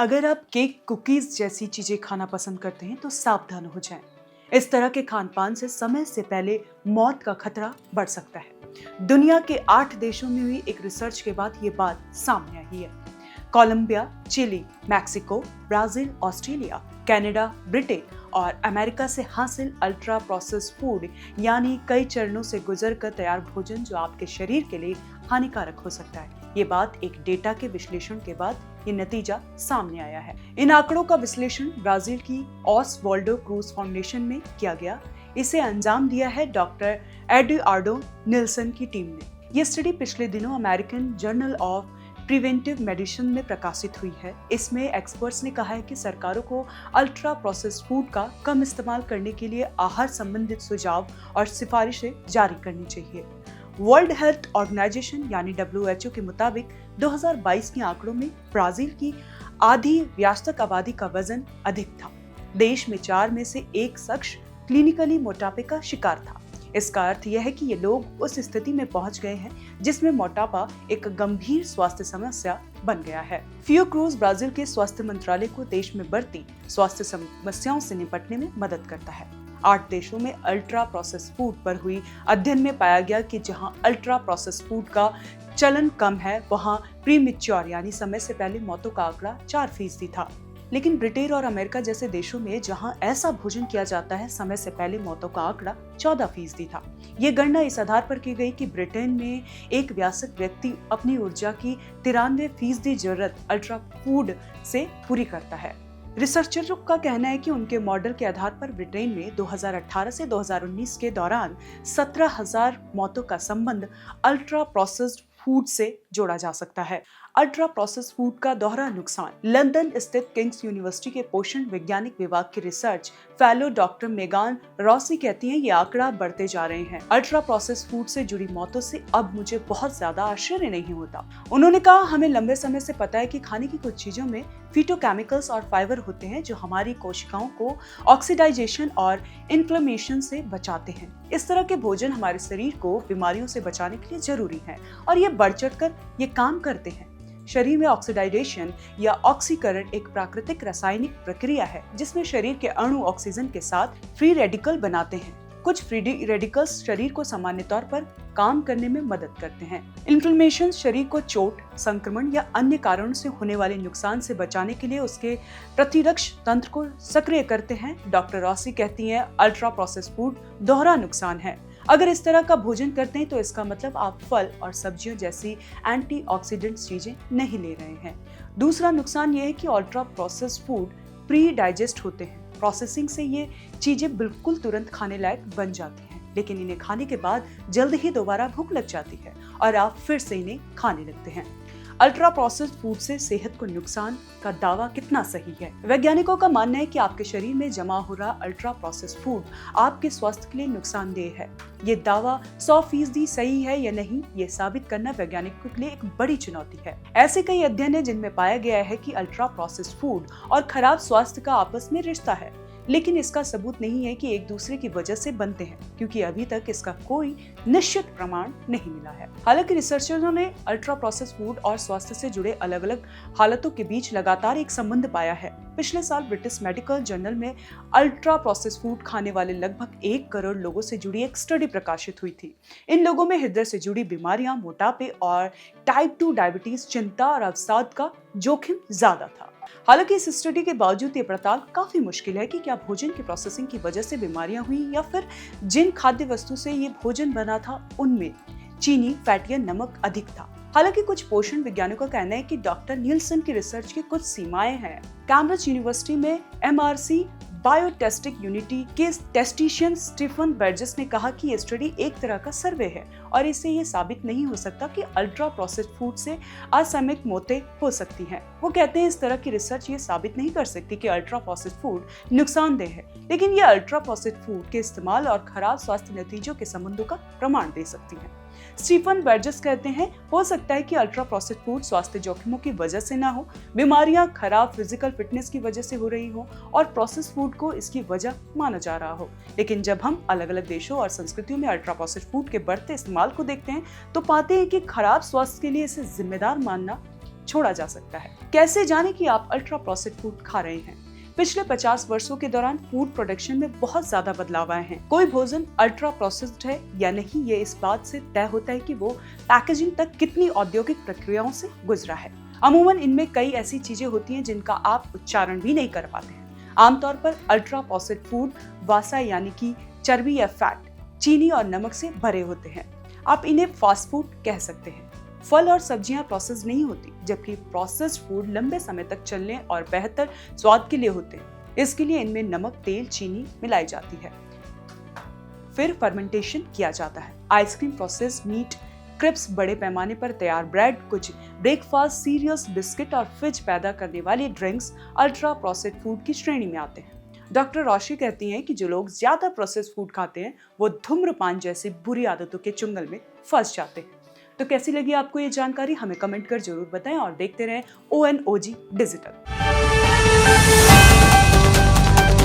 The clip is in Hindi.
अगर आप केक, कुकीज जैसी चीजें खाना पसंद करते हैं तो सावधान हो जाएं। इस तरह के खान पान से समय से पहले मौत का खतरा बढ़ सकता है। दुनिया के 8 देशों में हुई एक रिसर्च के बाद ये बात सामने आई है। Colombia, Chile, Mexico, Brazil, Australia, Canada, Britain और अमेरिका से हासिल अल्ट्रा प्रोसेस्ड फूड यानी कई चरणों से गुजरकर तैयार भोजन जो आपके शरीर के लिए हानिकारक हो सकता है। ये बात एक डेटा के विश्लेषण के बाद ये नतीजा सामने आया है। इन आंकड़ों का विश्लेषण ब्राजील की ऑसवाल्डो क्रूज फाउंडेशन में किया गया। इसे अंजाम दिया है डॉक्टर एडुआर्डो निल्सन की टीम ने। ये स्टडी पिछले दिनों American journal of preventive medicine में प्रकाशित हुई है। इसमें एक्सपर्ट्स ने कहा है कि सरकारों को अल्ट्रा प्रोसेस्ड फूड का कम इस्तेमाल करने के लिए आहार संबंधित सुझाव और सिफारिशें जारी करनी चाहिए। वर्ल्ड हेल्थ ऑर्गेनाइजेशन यानी WHO के मुताबिक 2022 के आंकड़ों में ब्राजील की आधी वयस्क आबादी का वजन अधिक था। देश में 4 में से 1 शख्स क्लिनिकली मोटापे का शिकार था। इसका अर्थ यह है कि ये लोग उस स्थिति में पहुंच गए हैं जिसमें मोटापा एक गंभीर स्वास्थ्य समस्या बन गया है। फियो क्रूज ब्राजील के स्वास्थ्य मंत्रालय को देश में बढ़ती स्वास्थ्य समस्याओं से निपटने में मदद करता है। 8 देशों में अल्ट्रा प्रोसेस्ड फूड पर हुई अध्ययन में पाया गया कि जहां अल्ट्रा प्रोसेस्ड फूड का चलन कम है, वहां प्रीमेच्योर यानी समय से पहले मौतों का आंकड़ा 4% था। लेकिन ब्रिटेन और अमेरिका जैसे देशों में जहां ऐसा भोजन किया जाता है, समय से पहले मौतों का आंकड़ा 14% था। ये गणना इस आधार पर की गई कि ब्रिटेन में एक वयस्क व्यक्ति अपनी ऊर्जा की 93% जरूरत अल्ट्रा फूड से पूरी करता है। रिसर्चरों का कहना है कि उनके मॉडल के आधार पर ब्रिटेन में 2018 से 2019 के दौरान 17,000 मौतों का संबंध अल्ट्रा प्रोसेस्ड फूड से जोड़ा जा सकता है। अल्ट्रा प्रोसेस्ड फूड का दोहरा नुकसान। लंदन स्थित किंग्स यूनिवर्सिटी के पोषण वैज्ञानिक विभाग की research fellow doctor Megan Rossi कहती हैं, ये आंकड़ा बढ़ते जा रहे हैं। अल्ट्रा प्रोसेस्ड फूड से जुड़ी मौतों से अब मुझे बहुत ज्यादा आश्चर्य नहीं होता। उन्होंने कहा, हमें लंबे समय से पता है कि खाने की कुछ चीजों में फिटोकेमिकल्स और फाइबर होते हैं जो हमारी कोशिकाओं को ऑक्सीडाइजेशन और इन्फ्लेमेशन से बचाते हैं। इस तरह के भोजन हमारे शरीर को बीमारियों से बचाने के लिए जरूरी है और ये बढ़ चढ़कर ये काम करते हैं। शरीर में ऑक्सीडाइजेशन या ऑक्सीकरण एक प्राकृतिक रासायनिक प्रक्रिया है जिसमें शरीर के अणु ऑक्सीजन के साथ फ्री रेडिकल बनाते हैं। कुछ फ्री रेडिकल्स शरीर को सामान्य तौर पर काम करने में मदद करते हैं। इन्फ्लेमेशन शरीर को चोट, संक्रमण या अन्य कारणों से होने वाले नुकसान से बचाने के लिए उसके प्रतिरक्षी तंत्र को सक्रिय करते हैं। डॉक्टर रॉसी कहती हैं, अल्ट्रा प्रोसेस्ड फूड दोहरा नुकसान है। अगर इस तरह का भोजन करते हैं तो इसका मतलब आप फल और सब्जियों जैसी एंटीऑक्सीडेंट चीजें नहीं ले रहे हैं। दूसरा नुकसान यह है कि ultra processed food pre digest होते हैं। प्रोसेसिंग से ये चीजें बिल्कुल तुरंत खाने लायक बन जाती हैं, लेकिन इन्हें खाने के बाद जल्द ही दोबारा भूख लग जाती है और आप फिर से इन्हें खाने लगते हैं। अल्ट्रा प्रोसेस्ड फूड से सेहत को नुकसान का दावा कितना सही है? वैज्ञानिकों का मानना है कि आपके शरीर में जमा हो रहा अल्ट्रा प्रोसेस्ड फूड आपके स्वास्थ्य के लिए नुकसानदेह है। ये दावा 100% सही है या नहीं, ये साबित करना वैज्ञानिकों के लिए एक बड़ी चुनौती है। ऐसे कई अध्ययन हैं जिनमें पाया गया है कि अल्ट्रा प्रोसेस्ड फूड और खराब स्वास्थ्य का आपस में रिश्ता है, लेकिन इसका सबूत नहीं है कि एक दूसरे की वजह से बनते हैं, क्योंकि अभी तक इसका कोई निश्चित प्रमाण नहीं मिला है। हालांकि रिसर्चरों ने अल्ट्रा प्रोसेस्ड फूड और स्वास्थ्य से जुड़े अलग अलग हालतों के बीच लगातार एक संबंध पाया है। पिछले साल ब्रिटिश मेडिकल जर्नल में अल्ट्रा प्रोसेस्ड फूड खाने वाले लगभग 1 करोड़ लोगों से जुड़ी एक स्टडी प्रकाशित हुई थी। इन लोगों में हृदय से जुड़ी बीमारियां, मोटापे और टाइप 2 डायबिटीज, चिंता और अवसाद का जोखिम ज्यादा था। हालांकि इस स्टडी के बावजूद ये पड़ताल काफी मुश्किल है कि क्या भोजन की प्रोसेसिंग की वजह से बीमारियां हुई या फिर जिन खाद्य वस्तु से ये भोजन बना था उनमें चीनी, फैट या नमक अधिक था। हालांकि कुछ पोषण वैज्ञानिकों का कहना है कि डॉक्टर नीलसन की रिसर्च की कुछ सीमाएं हैं। कैम्ब्रिज यूनिवर्सिटी में MRC बायोटेस्टिक यूनिटी के टेस्टिशियन स्टीफन बर्जेस ने कहा कि ये स्टडी एक तरह का सर्वे है और इससे ये साबित नहीं हो सकता कि अल्ट्रा प्रोसेस्ड फूड से असामयिक मौतें हो सकती हैं। वो कहते हैं, इस तरह की रिसर्च ये साबित नहीं कर सकती कि अल्ट्रा प्रोसेस्ड फूड नुकसानदेह है, लेकिन ये अल्ट्रा प्रोसेस्ड फूड के इस्तेमाल और खराब स्वास्थ्य नतीजों के संबंधों का प्रमाण दे सकती है। स्टीफन बर्जेस कहते हैं, हो सकता है कि अल्ट्रा प्रोसेस्ड फूड स्वास्थ्य जोखिमों की वजह से ना हो, बीमारियां खराब फिजिकल फिटनेस की वजह से हो रही हो और प्रोसेस्ड फूड को इसकी वजह माना जा रहा हो। लेकिन जब हम अलग अलग देशों और संस्कृतियों में अल्ट्रा प्रोसेस्ड फूड के बढ़ते इस्तेमाल को देखते हैं तो पाते हैं कि खराब स्वास्थ्य के लिए इसे जिम्मेदार मानना छोड़ा जा सकता है। कैसे जाने कि आप अल्ट्रा प्रोसेस्ड फूड खा रहे हैं? पिछले 50 वर्षों के दौरान फूड प्रोडक्शन में बहुत ज्यादा बदलाव आए हैं। कोई भोजन अल्ट्रा प्रोसेस्ड है या नहीं, ये इस बात से तय होता है कि वो पैकेजिंग तक कितनी औद्योगिक प्रक्रियाओं से गुजरा है। अमूमन इनमें कई ऐसी चीजें होती हैं जिनका आप उच्चारण भी नहीं कर पाते हैं। आमतौर पर अल्ट्रा प्रोसेस्ड फूड वासा यानी कि चर्बी या फैट, चीनी और नमक से भरे होते हैं। आप इन्हें फास्ट फूड कह सकते हैं। फल और सब्जियां प्रोसेस नहीं होती, जबकि प्रोसेस्ड फूड लंबे समय तक चलने और बेहतर स्वाद के लिए होते हैं। इसके लिए इनमें नमक, तेल, चीनी मिलाई जाती है। फिर फर्मेंटेशन किया जाता है। आइसक्रीम, प्रोसेस्ड मीट, क्रिप्स, बड़े पैमाने पर तैयार ब्रेड, कुछ ब्रेकफास्ट सीरियल्स, बिस्किट और फिज पैदा करने वाली ड्रिंक्स अल्ट्रा प्रोसेस्ड फूड की श्रेणी में आते हैं। डॉक्टर रोशी कहती हैं कि जो लोग ज्यादा प्रोसेस्ड फूड खाते हैं वो धूम्रपान जैसी बुरी आदतों के चुंगल में फंस जाते हैं। तो कैसी लगी आपको ये जानकारी? हमें कमेंट कर जरूर बताएं और देखते रहें ONOG डिजिटल।